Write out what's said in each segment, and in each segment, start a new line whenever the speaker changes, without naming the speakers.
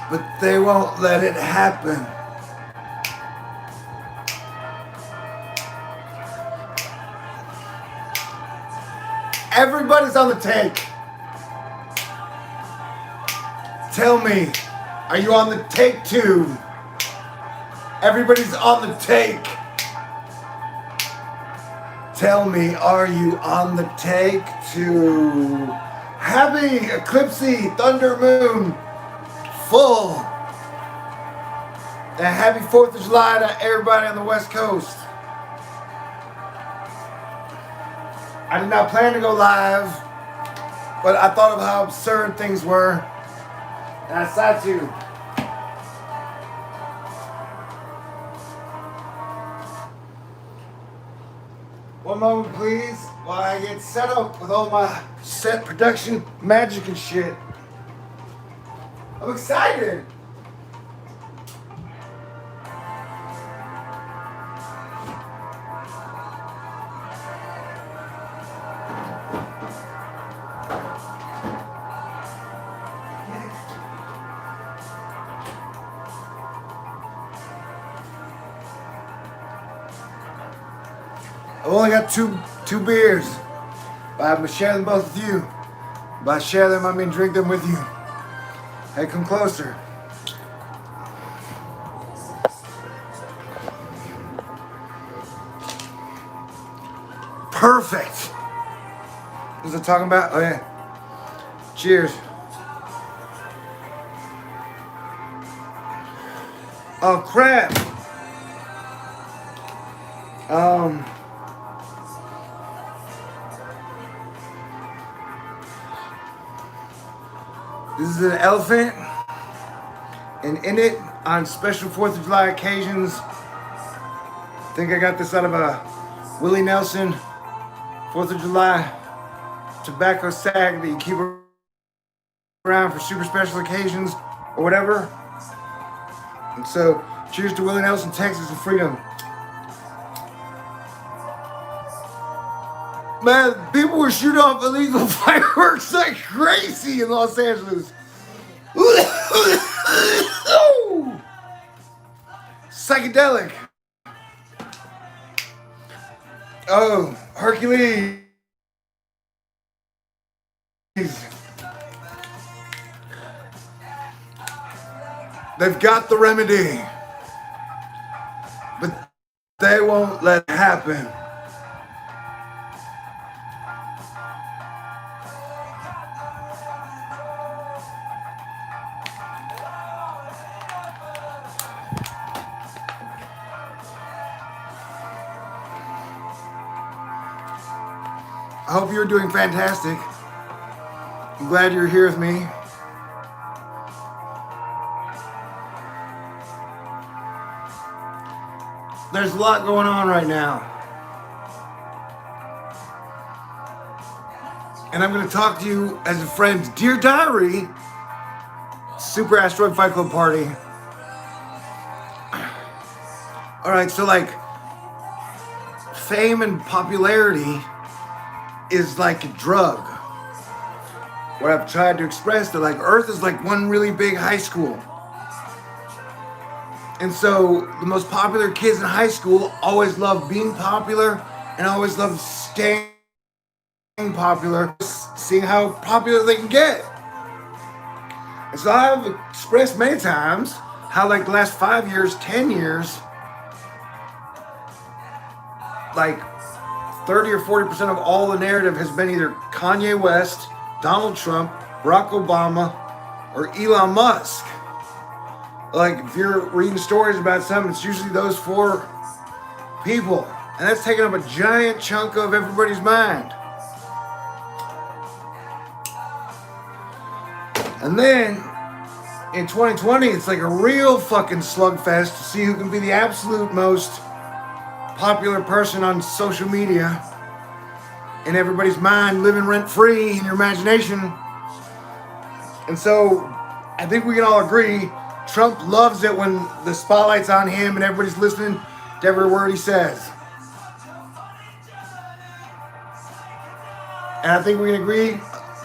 but they won't let it happen. Everybody's on the take. Tell me, are you on the take too? Everybody's on the take. Tell me, are you on the take too? Happy Eclipsey Thunder Moon full. And happy 4th of July to everybody on the West Coast. I did not plan to go live, but I thought of how absurd things were, and I decided to. One moment, please, while I get set up with all my set production magic and shit. I'm excited. I've only got two beers, but I'm gonna share them both with you. By share them, I mean drink them with you. Hey, come closer. Perfect. What was I talking about? Oh yeah. Cheers. Oh crap. This is an elephant, and in it, on special 4th of July occasions, I think I got this out of a Willie Nelson 4th of July tobacco sack that you keep around for super special occasions or whatever. And so, cheers to Willie Nelson, Texas, and freedom. Man, people were shooting off illegal fireworks like crazy in Los Angeles. Psychedelic. Oh, Hercules. They've got the remedy, but they won't let it happen. I hope you're doing fantastic. I'm glad you're here with me. There's a lot going on right now. And I'm going to talk to you as a friend. Dear Diary, Super Asteroid Fight Club Party. All right, so like fame and popularity is like a drug. What I've tried to express that like Earth is like one really big high school. And so the most popular kids in high school always love being popular and always love staying popular, seeing how popular they can get. And so I've expressed many times how like the last 5 years, 10 years, like 30 or 40% of all the narrative has been either Kanye West, Donald Trump, Barack Obama, or Elon Musk. Like, if you're reading stories about something, it's usually those 4 people. And that's taking up a giant chunk of everybody's mind. And then, in 2020, it's like a real fucking slugfest to see who can be the absolute most popular person on social media in everybody's mind, living rent-free in your imagination. And so I think we can all agree Trump loves it when the spotlight's on him and everybody's listening to every word he says. And I think we can agree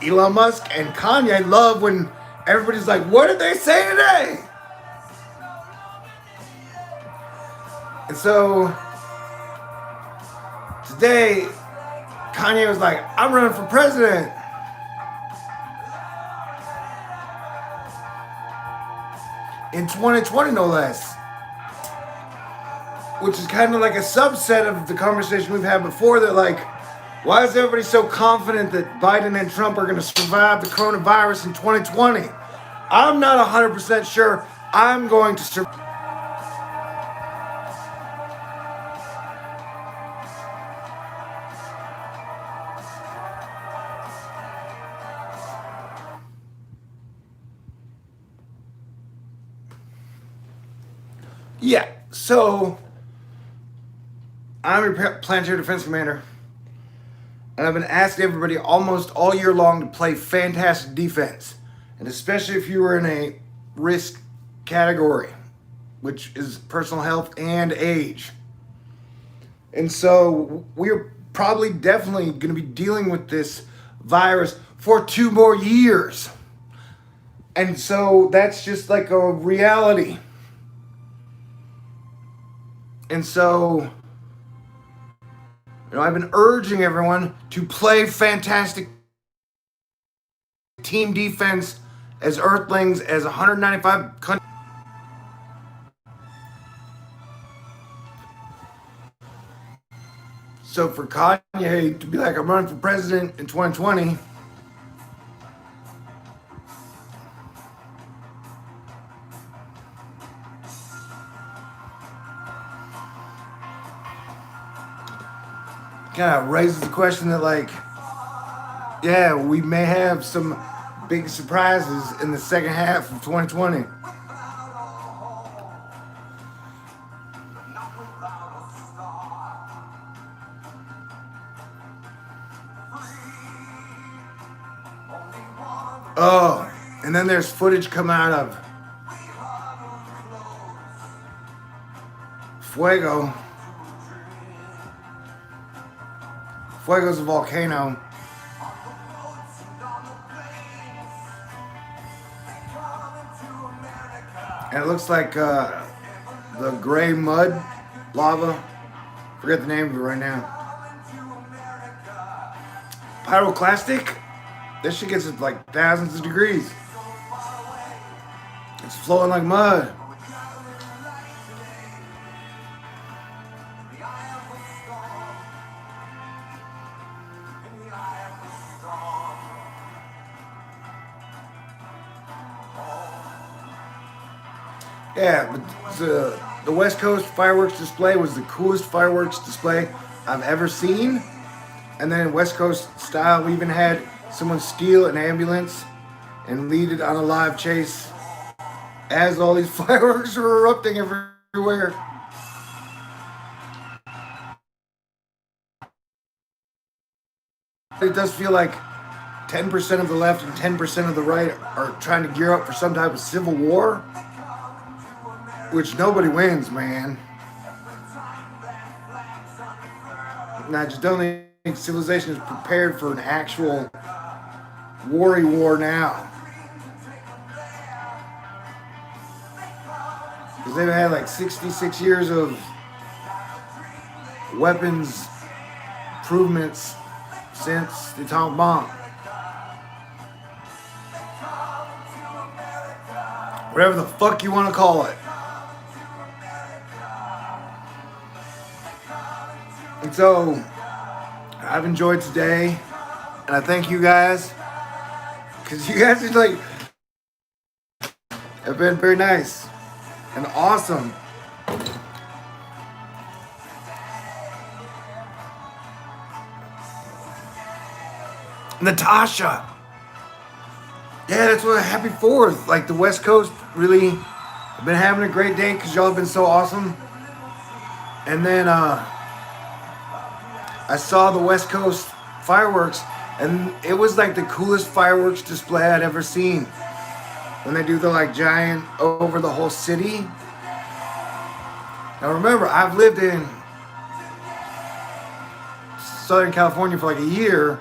Elon Musk and Kanye love when everybody's like, what did they say today? And so today, Kanye was like, I'm running for president. In 2020, no less. Which is kind of like a subset of the conversation we've had before. They're like, why is everybody so confident that Biden and Trump are going to survive the coronavirus in 2020? I'm not 100% sure I'm going to survive. Yeah, so I'm your Planetary Defense Commander, and I've been asking everybody almost all year long to play fantastic defense, and especially if you were in a risk category, which is personal health and age. And so we're probably definitely going to be dealing with this virus for 2 more years. And so that's just like a reality. And so, I've been urging everyone to play fantastic team defense as Earthlings, as 195 countries. So for Kanye to be like, I'm running for president in 2020, kind of raises the question that, like, yeah, we may have some big surprises in the second half of 2020. Oh, and then there's footage come out of Fuego. Fuego's a volcano. And it looks like the gray mud lava. Forget the name of it right now. Pyroclastic? This shit gets like thousands of degrees. It's flowing like mud. Yeah, but the West Coast fireworks display was the coolest fireworks display I've ever seen. And then West Coast style, we even had someone steal an ambulance and lead it on a live chase as all these fireworks were erupting everywhere. It does feel like 10% of the left and 10% of the right are trying to gear up for some type of civil war, which nobody wins, man. And I just don't think civilization is prepared for an actual war now. Because they've had like 66 years of weapons improvements since the atomic bomb. Whatever the fuck you want to call it. And so, I've enjoyed today, and I thank you guys, because you guys are like, have been very nice and awesome. Natasha. Yeah, that's what happy 4th. Like the West Coast really have been having a great day because y'all have been so awesome. And then I saw the West Coast fireworks, and it was like the coolest fireworks display I'd ever seen. When they do the like giant over the whole city. Now remember, I've lived in Southern California for like a year,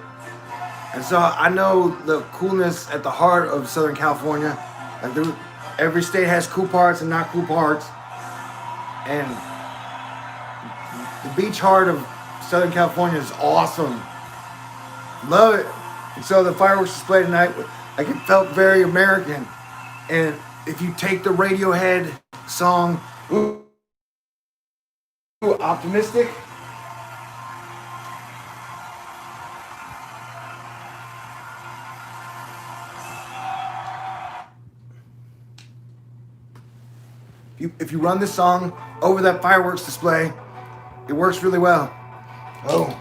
And so I know the coolness at the heart of Southern California. Like every state has cool parts and not cool parts. And the beach heart of Southern California is awesome. Love it. And so the fireworks display tonight, like it felt very American. And if you take the Radiohead song, Ooh, Optimistic, if you run this song over that fireworks display, it works really well. Oh.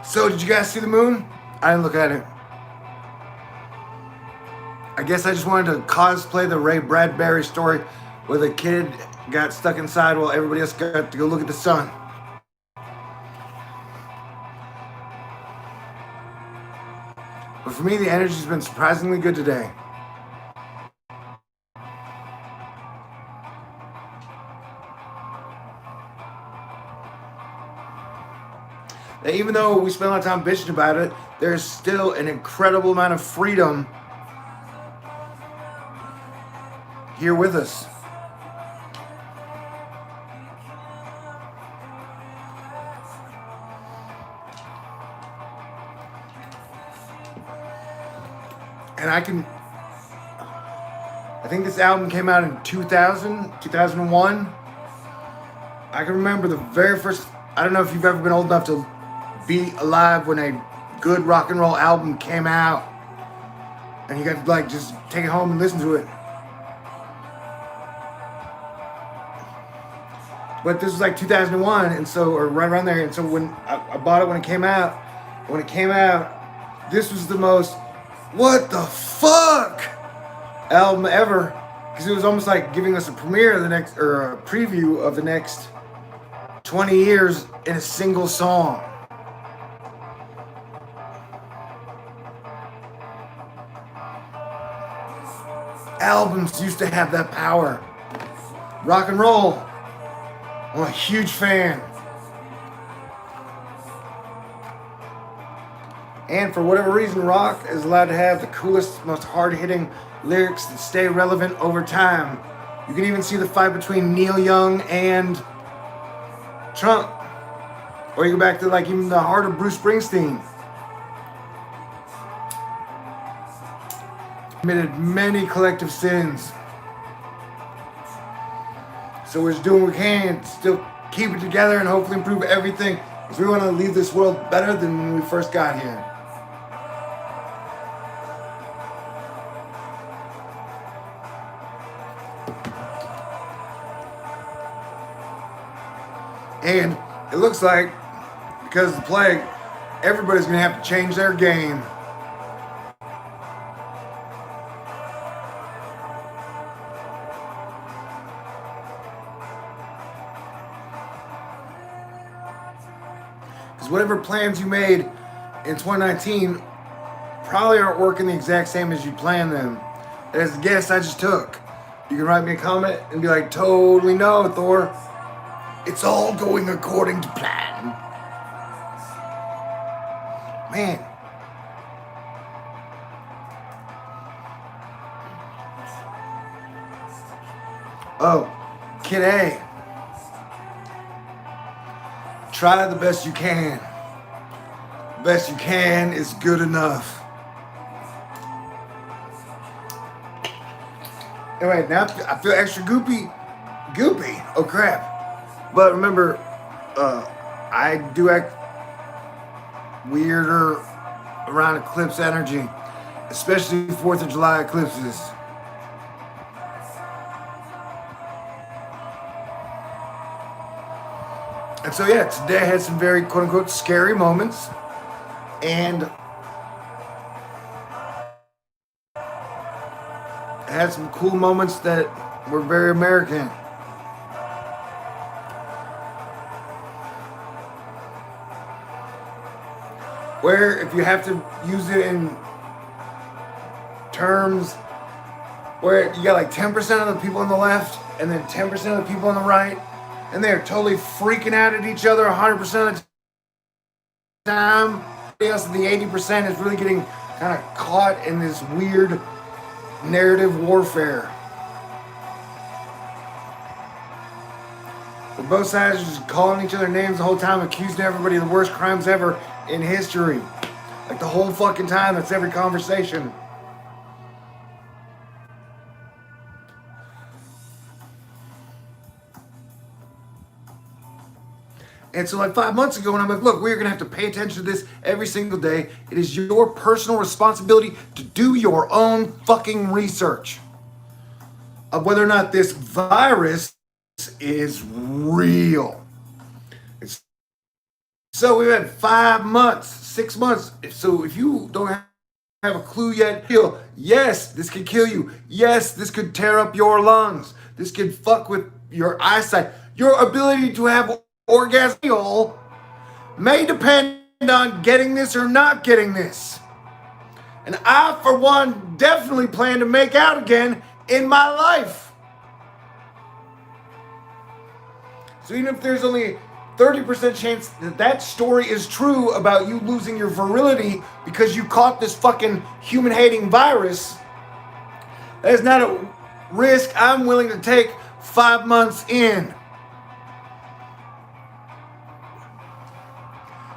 So, did you guys see the moon? I didn't look at it. I guess I just wanted to cosplay the Ray Bradbury story where the kid got stuck inside while everybody else got to go look at the sun. But for me, the energy's been surprisingly good today. Even though we spend a lot of time bitching about it, there's still an incredible amount of freedom here with us. And I think this album came out in 2000, 2001. I can remember the very first, I don't know if you've ever been old enough to be alive when a good rock and roll album came out and you got to like just take it home and listen to it. But this was like 2001, and so, or right around there, and so when I bought it when it came out, this was the most what the fuck album ever, because it was almost like giving us a premiere of the next, or a preview of the next 20 years in a single song. Albums used to have that power. Rock and roll, I'm a huge fan. And for whatever reason, rock is allowed to have the coolest, most hard-hitting lyrics that stay relevant over time. You can even see the fight between Neil Young and Trump. Or you go back to like even the heart of Bruce Springsteen. Committed many collective sins. So we're just doing what we can to still keep it together and hopefully improve everything, because we want to leave this world better than when we first got here. And it looks like, because of the plague, everybody's going to have to change their game. Because whatever plans you made in 2019 probably aren't working the exact same as you planned them. That's a guess I just took. You can write me a comment and be like, totally no, Thor. It's all going according to plan. Man. Oh, Kid A. Try the best you can. Best you can is good enough. Anyway, now I feel extra goopy. Oh crap. But remember, I do act weirder around eclipse energy, especially 4th of July eclipses. And so yeah, today I had some very quote-unquote scary moments, and I had some cool moments that were very American. Where if you have to use it in terms where you got like 10% of the people on the left and then 10% of the people on the right, and they're totally freaking out at each other 100% of the time, else, the 80%, is really getting kind of caught in this weird narrative warfare. Where both sides are just calling each other names the whole time, accusing everybody of the worst crimes ever in history. Like the whole fucking time, that's every conversation. And so like 5 months ago, when I'm like, look, we're gonna have to pay attention to this every single day. It is your personal responsibility to do your own fucking research of whether or not this virus is real. So we've had 5 months, 6 months. So if you don't have a clue yet, yes, this could kill you. Yes, this could tear up your lungs. This could fuck with your eyesight. Your ability to have orgasm may depend on getting this or not getting this. And I, for one, definitely plan to make out again in my life. So even if there's only 30% chance that that story is true about you losing your virility because you caught this fucking human-hating virus, that is not a risk I'm willing to take 5 months in.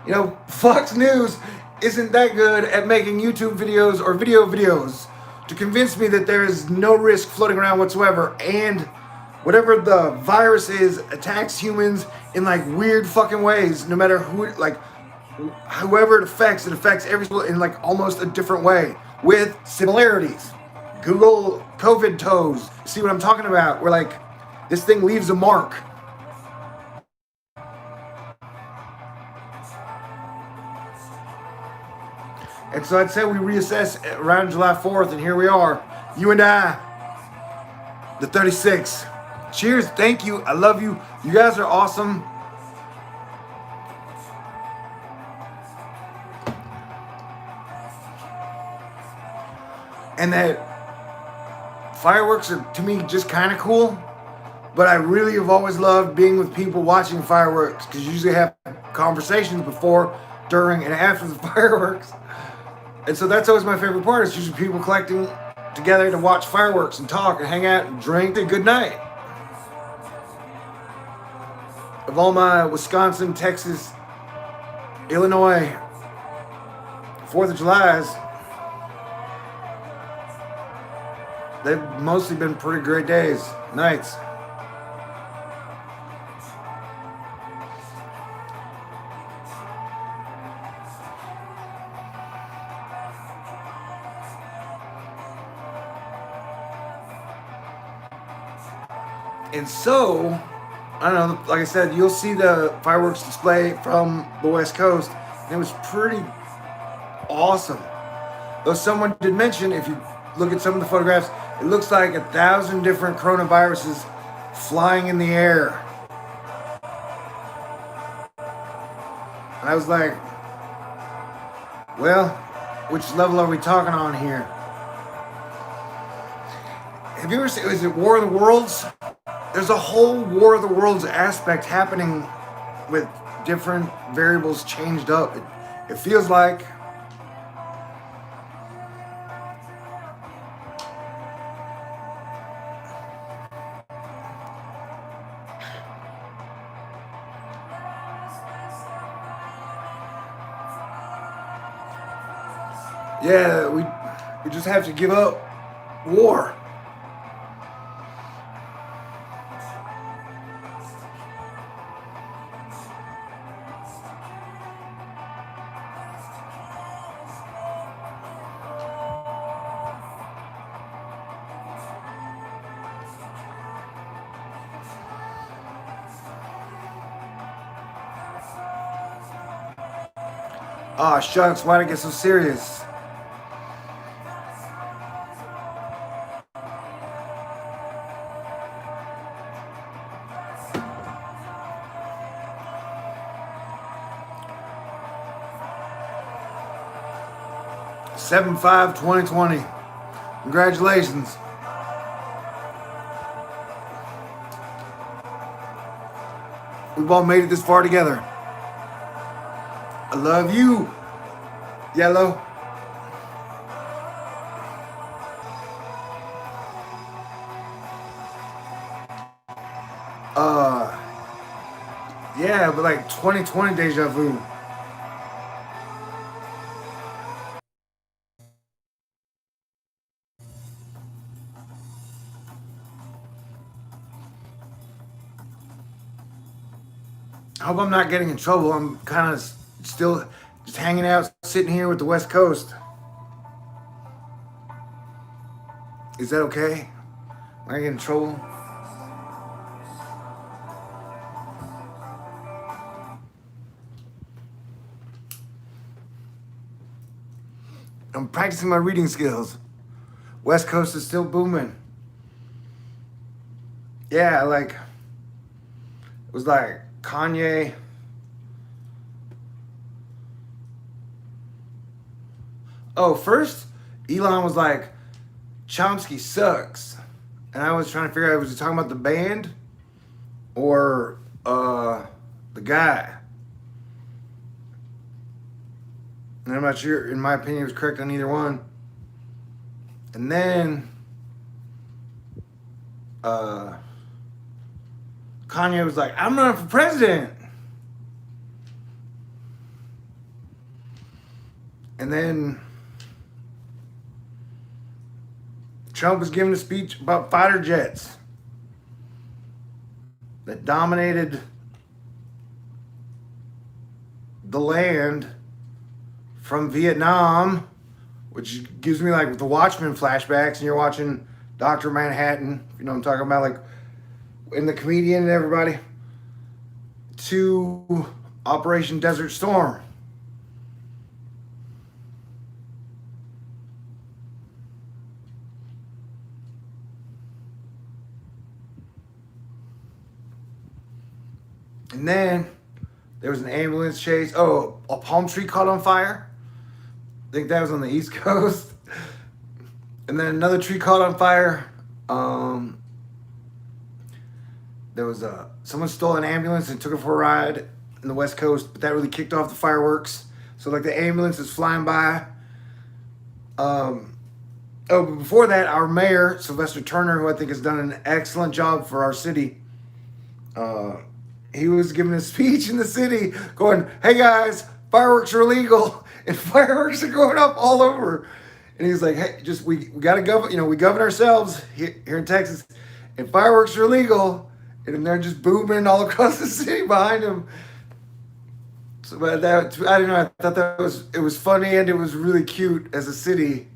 You know, Fox News isn't that good at making YouTube videos or videos to convince me that there is no risk floating around whatsoever, and whatever the virus is attacks humans in like weird fucking ways, no matter who, like whoever it affects every in like almost a different way with similarities. Google COVID toes. See what I'm talking about? Where like this thing leaves a mark. And so I'd say we reassess around July 4th, and here we are. You and I, the 36. Cheers, thank you, I love you. You guys are awesome. And that fireworks are, to me, just kind of cool. But I really have always loved being with people watching fireworks, because you usually have conversations before, during, and after the fireworks. And so that's always my favorite part. It's usually people collecting together to watch fireworks and talk and hang out and drink. A good night. Of all my Wisconsin, Texas, Illinois 4th of Julys, they've mostly been pretty great days, nights. And so, I don't know, like I said, you'll see the fireworks display from the West Coast, and it was pretty awesome. Though someone did mention, if you look at some of the photographs, it looks like 1,000 different coronaviruses flying in the air. And I was like, well, which level are we talking on here? Have you ever seen, is it War of the Worlds? There's a whole War of the Worlds aspect happening with different variables changed up. It feels like yeah, we just have to give up war. Aw, shucks, why'd I get so serious? Seven 5/2020. Congratulations. We've all made it this far together. I love you. Yellow. Yeah, but like 2020 deja vu. I hope I'm not getting in trouble. I'm kind of still just hanging out, sitting here with the West Coast. Is that okay? Am I getting in trouble? I'm practicing my reading skills. West Coast is still booming. Yeah, like it was like Kanye. Oh, first Elon was like, Chomsky sucks. And I was trying to figure out, was he talking about the band or the guy? And I'm not sure, in my opinion, it was correct on either one. And then Kanye was like, I'm running for president. And then Trump was giving a speech about fighter jets that dominated the land from Vietnam, which gives me like the Watchmen flashbacks, and you're watching Dr. Manhattan, you know what I'm talking about, like in The Comedian and everybody, to Operation Desert Storm. And then there was an ambulance chase. Oh, a palm tree caught on fire. I think that was on the East Coast. And then another tree caught on fire. There was someone stole an ambulance and took it for a ride in the West Coast, but that really kicked off the fireworks. So like the ambulance is flying by. But before that, our mayor, Sylvester Turner, who I think has done an excellent job for our city, he was giving a speech in the city going, hey guys, fireworks are illegal, and fireworks are going up all over. And he's like, hey, just we got to govern, we govern ourselves here in Texas, and fireworks are illegal, and they're just booming all across the city behind him. So, but that, I don't know, I thought it was funny, and it was really cute as a city.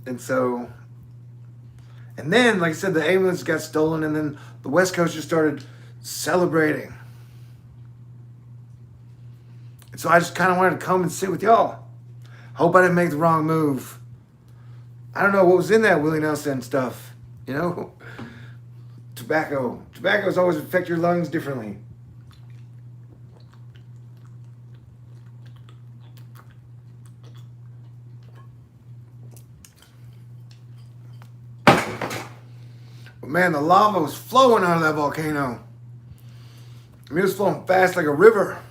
And so, and then, like I said, the ambulance got stolen, and then the West Coast just started celebrating. And so I just kind of wanted to come and sit with y'all. Hope I didn't make the wrong move. I don't know what was in that Willie Nelson stuff, Tobacco. Tobacco's always affect your lungs differently. But man, the lava was flowing out of that volcano. I mean, it was flowing fast like a river.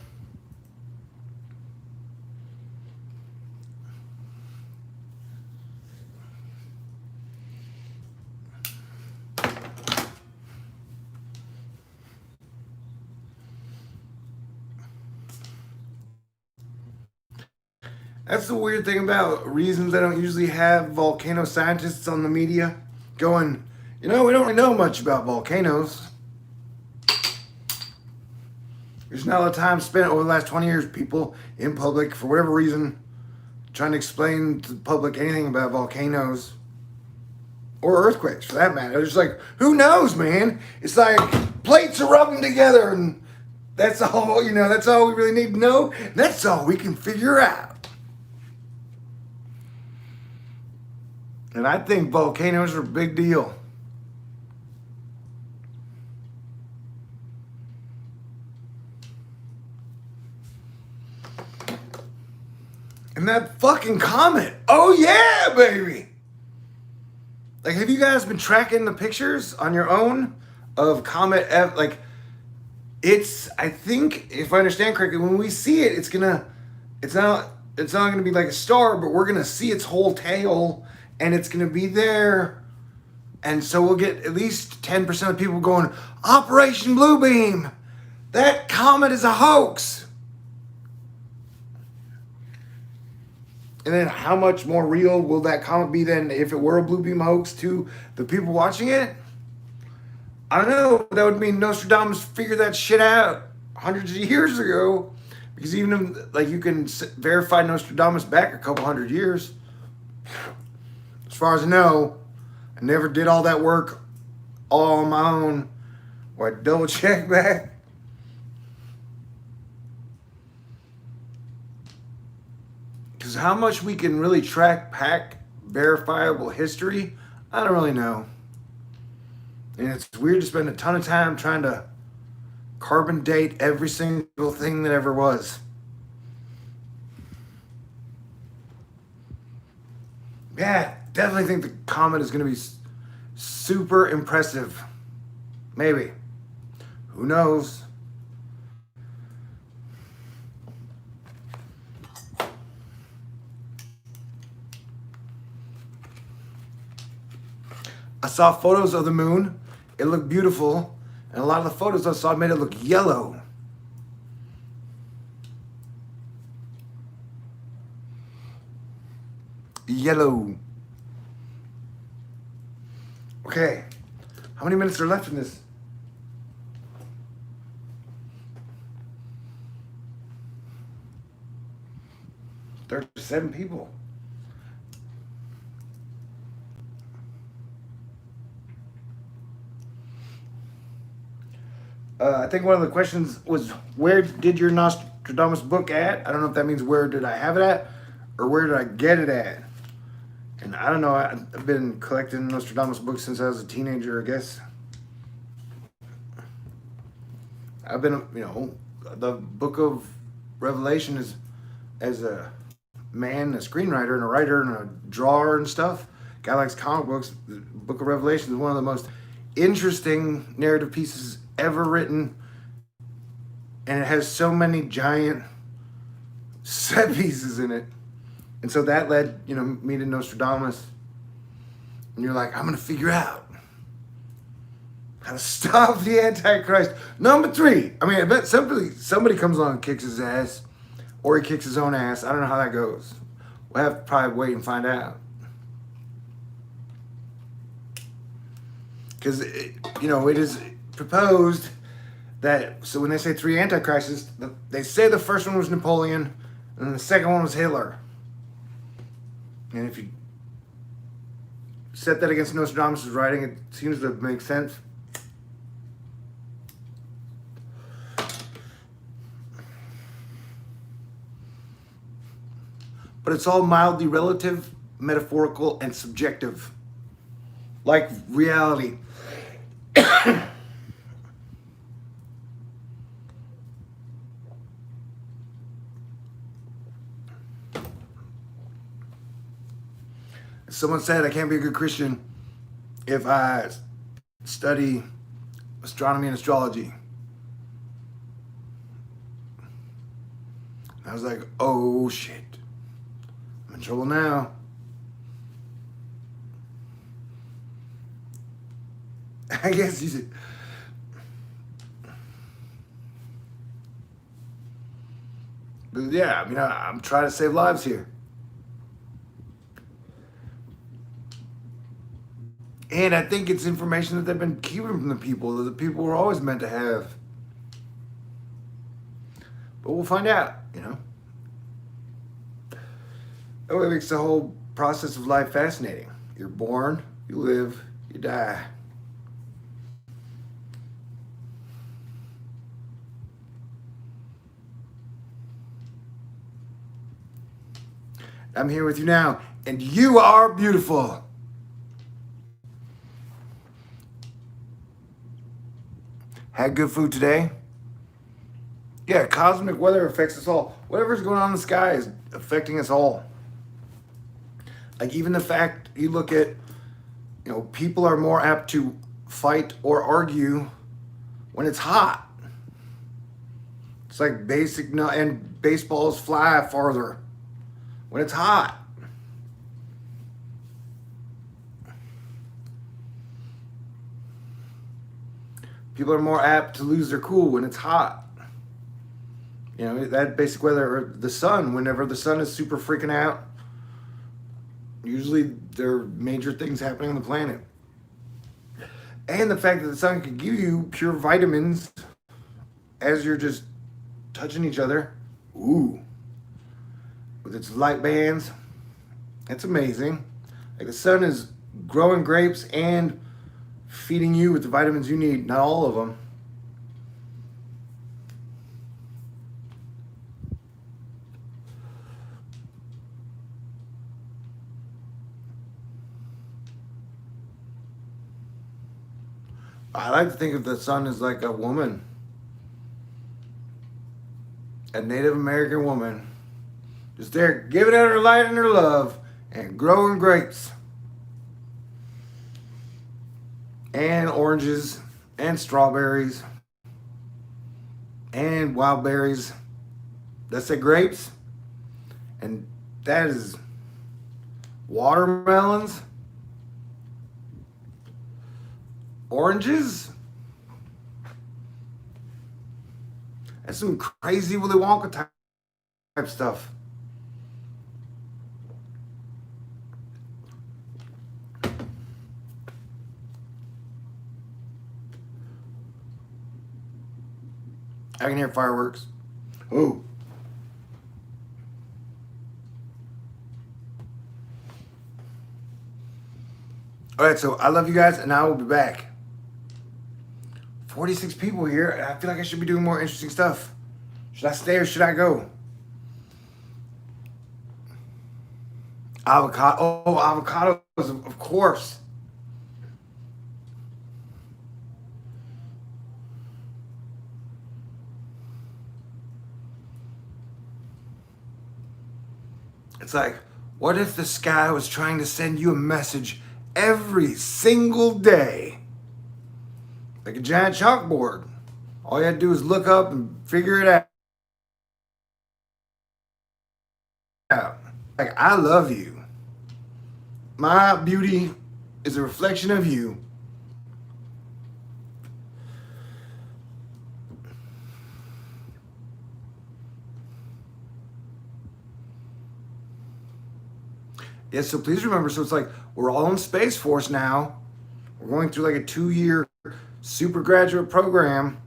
That's the weird thing about reasons I don't usually have volcano scientists on the media going, we don't really know much about volcanoes. There's not a lot of time spent over the last 20 years, people in public, for whatever reason, trying to explain to the public anything about volcanoes or earthquakes, for that matter. They're just like, who knows, man? It's like plates are rubbing together, and that's all, that's all we really need to know. That's all we can figure out. And I think volcanoes are a big deal. And that fucking comet. Oh yeah, baby. Like, have you guys been tracking the pictures on your own of Comet F? Like, I think, if I understand correctly, when we see it, it's gonna it's not going to be like a star, but we're going to see its whole tail, and it's going to be there. And so we'll get at least 10% of people going, Operation Bluebeam, that comet is a hoax. And then how much more real will that comet be than if it were a Bluebeam hoax to the people watching it? I don't know. That would mean Nostradamus figured that shit out hundreds of years ago. Because even if, like, you can verify Nostradamus back a couple hundred years. As far as I know, I never did all that work all on my own, or I double check back. Because how much we can really track back verifiable history, I don't really know. And it's weird to spend a ton of time trying to carbon date every single thing that ever was. Yeah, definitely think the comet is going to be super impressive. Maybe. Who knows? I saw photos of the moon. It looked beautiful. And a lot of the photos I saw made it look yellow. Yellow. Okay. How many minutes are left in this? Seven people. I think one of the questions was, where did your Nostradamus book at? I don't know if that means where did I have it at or where did I get it at. And I don't know. I've been collecting Nostradamus books since I was a teenager, I guess. I've been, the book of Revelation is, as a man, a screenwriter and a writer and a drawer and stuff, guy likes comic books, the book of Revelation is one of the most interesting narrative pieces ever written, and it has so many giant set pieces in it. And so that led, me to Nostradamus. And you're like, I'm going to figure out how to stop the Antichrist. Number 3. I mean, I bet somebody comes along and kicks his ass, or he kicks his own ass. I don't know how that goes. We'll have to probably wait and find out. Because, it is proposed that, so when they say 3 antichrists, they say the first one was Napoleon, and the second one was Hitler. And if you set that against Nostradamus' writing, it seems to make sense. But it's all mildly relative, metaphorical, and subjective. Like reality. Someone said I can't be a good Christian if I study astronomy and astrology. I was like, oh shit. I'm in trouble now. I guess you said. But yeah, I'm trying to save lives here. And I think it's information that they've been keeping from the people, that the people were always meant to have. But we'll find out, That way makes the whole process of life fascinating. You're born, you live, you die. I'm here with you now, and you are beautiful. Had good food today? Yeah, cosmic weather affects us all. Whatever's going on in the sky is affecting us all. Like even the fact you look at, people are more apt to fight or argue when it's hot. It's like basic, no, and baseballs fly farther when it's hot. People are more apt to lose their cool when it's hot. You know, that basic weather, or the sun, whenever the sun is super freaking out, usually there are major things happening on the planet. And the fact that the sun can give you pure vitamins as you're just touching each other. Ooh. With its light bands. It's amazing. Like the sun is growing grapes and feeding you with the vitamins you need. Not all of them. I like to think of the sun as like a woman. A Native American woman. Just there giving out her light and her love and growing grapes. And oranges and strawberries and wild berries. That's the grapes. And that is watermelons, oranges. That's some crazy Willy Wonka type stuff. I can hear fireworks. Oh. All right, so I love you guys, and I will be back. 46 people here. I feel like I should be doing more interesting stuff. Should I stay or should I go? Avocado. Oh, avocados, of course. It's like, what if the sky was trying to send you a message every single day? Like a giant chalkboard. All you had to do is look up and figure it out. Like, I love you. My beauty is a reflection of you. Yes, so please remember, so it's like we're all in Space Force now. We're going through like a 2-year super graduate program.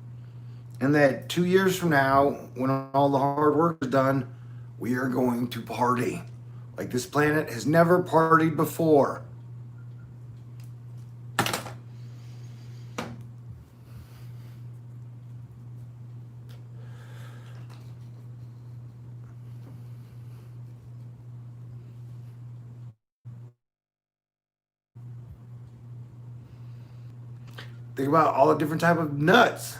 And that 2 years from now, when all the hard work is done, we are going to party. Like this planet has never partied before. Think about all the different type of nuts.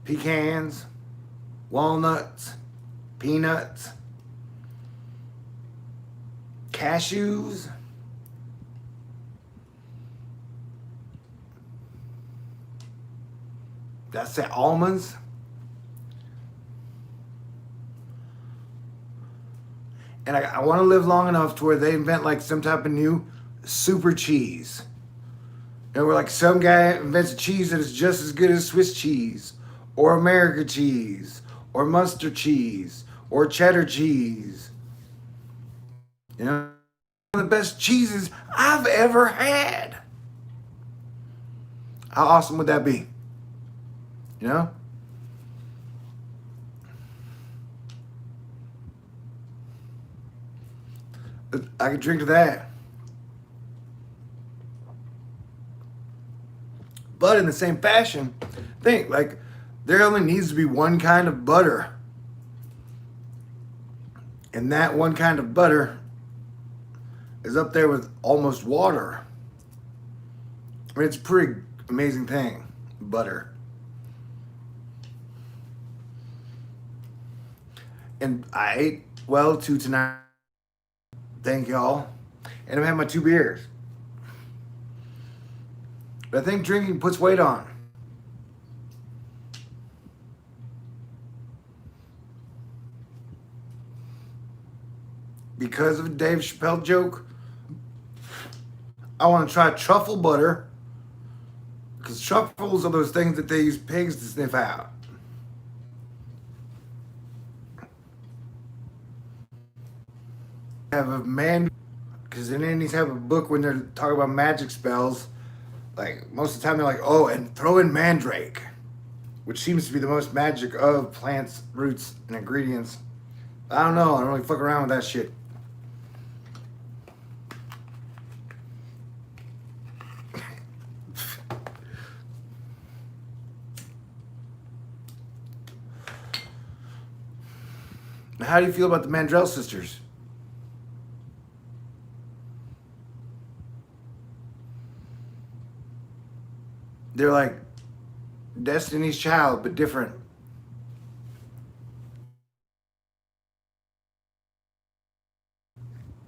Pecans, walnuts, peanuts, cashews, that's it, almonds. And I want to live long enough to where they invent like some type of new super cheese. And we're like, some guy invents a cheese that is just as good as Swiss cheese, or America cheese, or Munster cheese, or cheddar cheese. You know, one of the best cheeses I've ever had. How awesome would that be? You know? I could drink to that. But in the same fashion, think like there only needs to be one kind of butter. And that one kind of butter is up there with almost water. I mean, it's a pretty amazing thing, butter. And I ate well too tonight. Thank y'all. And I've had my 2 beers. But I think drinking puts weight on. because of a Dave Chappelle joke, I want to try truffle butter. Because truffles are those things that they use pigs to sniff out. Have a man, because in any type of book when they're talking about magic spells, like most of the time they're like, oh, and throw in mandrake, which seems to be the most magic of plants, roots, and ingredients. I don't know. I don't really fuck around with that shit. How do you feel about the Mandrell sisters? They're like Destiny's Child, but different.